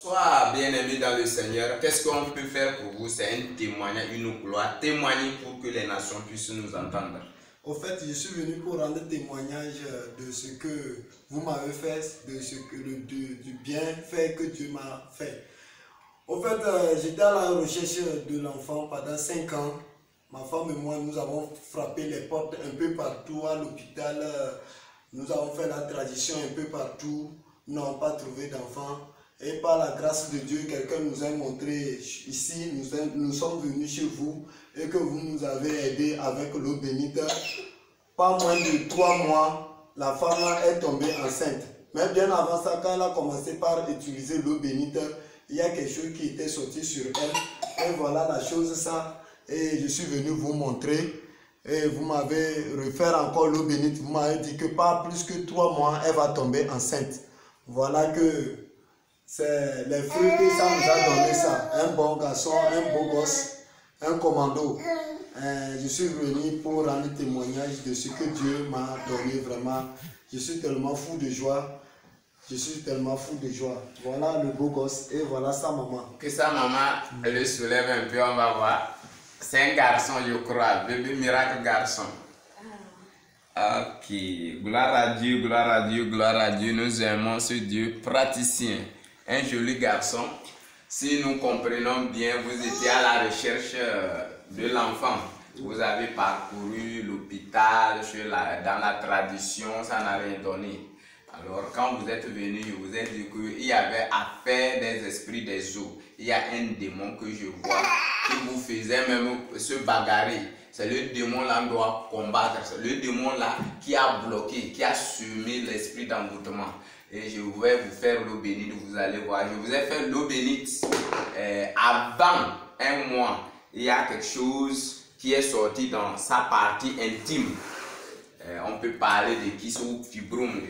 Sois bien-aimé dans le Seigneur. Qu'est-ce qu'on peut faire pour vous? C'est un témoignage, une gloire. Témoigner pour que les nations puissent nous entendre. Au fait, je suis venu pour rendre témoignage de ce que vous m'avez fait, de ce que du bienfait que Dieu m'a fait. Au fait, j'étais à la recherche de l'enfant pendant 5 ans. Ma femme et moi, nous avons frappé les portes un peu partout à l'hôpital. Nous avons fait la tradition un peu partout. Nous n'avons pas trouvé d'enfant. Et par la grâce de Dieu, quelqu'un nous a montré ici, nous sommes venus chez vous et que vous nous avez aidés avec l'eau bénite. Pas moins de 3 mois, la femme est tombée enceinte. Mais bien avant ça, quand elle a commencé par utiliser l'eau bénite, il y a quelque chose qui était sorti sur elle. Et voilà la chose, ça. Et je suis venu vous montrer. Et vous m'avez refait encore l'eau bénite. Vous m'avez dit que pas plus que 3 mois, elle va tomber enceinte. Voilà que c'est les fruits que ça nous a donné ça. Un bon garçon, un beau gosse, un commando. Je suis venu pour rendre témoignage de ce que Dieu m'a donné vraiment. Je suis tellement fou de joie. Je suis tellement fou de joie. Voilà le beau gosse et voilà sa maman. Que sa maman le soulève un peu, on va voir. C'est un garçon, je crois. Bébé miracle garçon. Ok. Gloire à Dieu, gloire à Dieu, gloire à Dieu. Nous aimons ce Dieu praticien. Un joli garçon. Si nous comprenons bien, vous étiez à la recherche de l'enfant. Vous avez parcouru l'hôpital, dans la tradition, ça n'a rien donné. Alors, quand vous êtes venu, je vous ai dit qu'il y avait affaire des esprits des eaux. Il y a un démon que je vois qui vous faisait même se bagarrer. C'est le démon là qu'on doit combattre. C'est le démon là qui a bloqué, qui a semé l'esprit d'envoûtement. Et je vais vous faire l'eau bénite, vous allez voir. Je vous ai fait l'eau bénite avant un mois. Il y a quelque chose qui est sorti dans sa partie intime. On peut parler de kiss ou fibrome,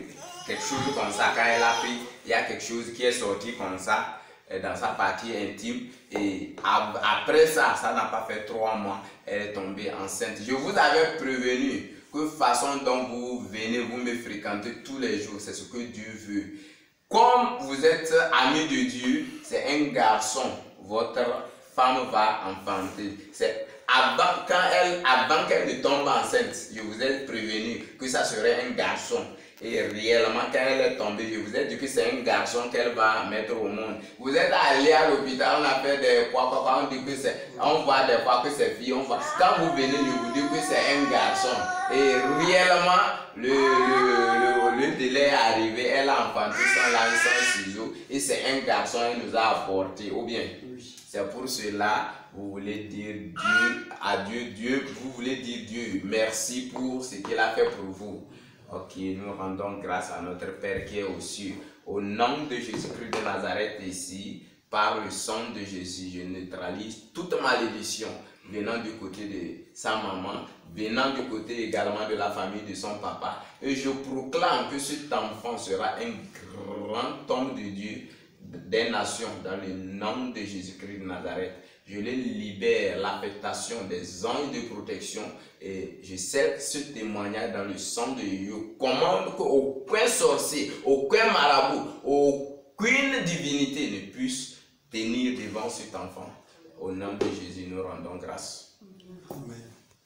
quelque chose comme ça. Quand elle a pris, il y a quelque chose qui est sorti comme ça dans sa partie intime. Et après ça, ça n'a pas fait 3 mois, elle est tombée enceinte. Je vous avais prévenu que façon dont vous venez, vous me fréquentez tous les jours, c'est ce que Dieu veut. Comme vous êtes amis de Dieu, c'est un garçon, votre femme va enfanter. C'est avant qu'elle ne tombe enceinte, je vous ai prévenu que ça serait un garçon. Et réellement, quand elle est tombée, je vous ai dit que c'est un garçon qu'elle va mettre au monde. Vous êtes allé à l'hôpital, on a fait des on dit que c'est, on voit des fois que c'est fille, quand vous venez, je vous dis que c'est un garçon. Et réellement, le délai est arrivé, elle a enfanté sans lance, sans ciseaux, et c'est un garçon, elle nous a apporté, ou bien. C'est pour cela, vous voulez dire Dieu, à Dieu, vous voulez dire Dieu, merci pour ce qu'il a fait pour vous. Ok, nous rendons grâce à notre Père qui est aux cieux. Au nom de Jésus-Christ de Nazareth ici, par le sang de Jésus, je neutralise toute malédiction venant du côté de sa maman, venant du côté également de la famille de son papa. Et je proclame que cet enfant sera un grand homme de Dieu, des nations, dans le nom de Jésus-Christ de Nazareth. Je les libère l'affectation des anges de protection et je scelle ce témoignage dans le sang de Dieu. Commande qu'aucun sorcier, aucun marabout, aucune divinité ne puisse tenir devant cet enfant. Au nom de Jésus, nous rendons grâce. Amen.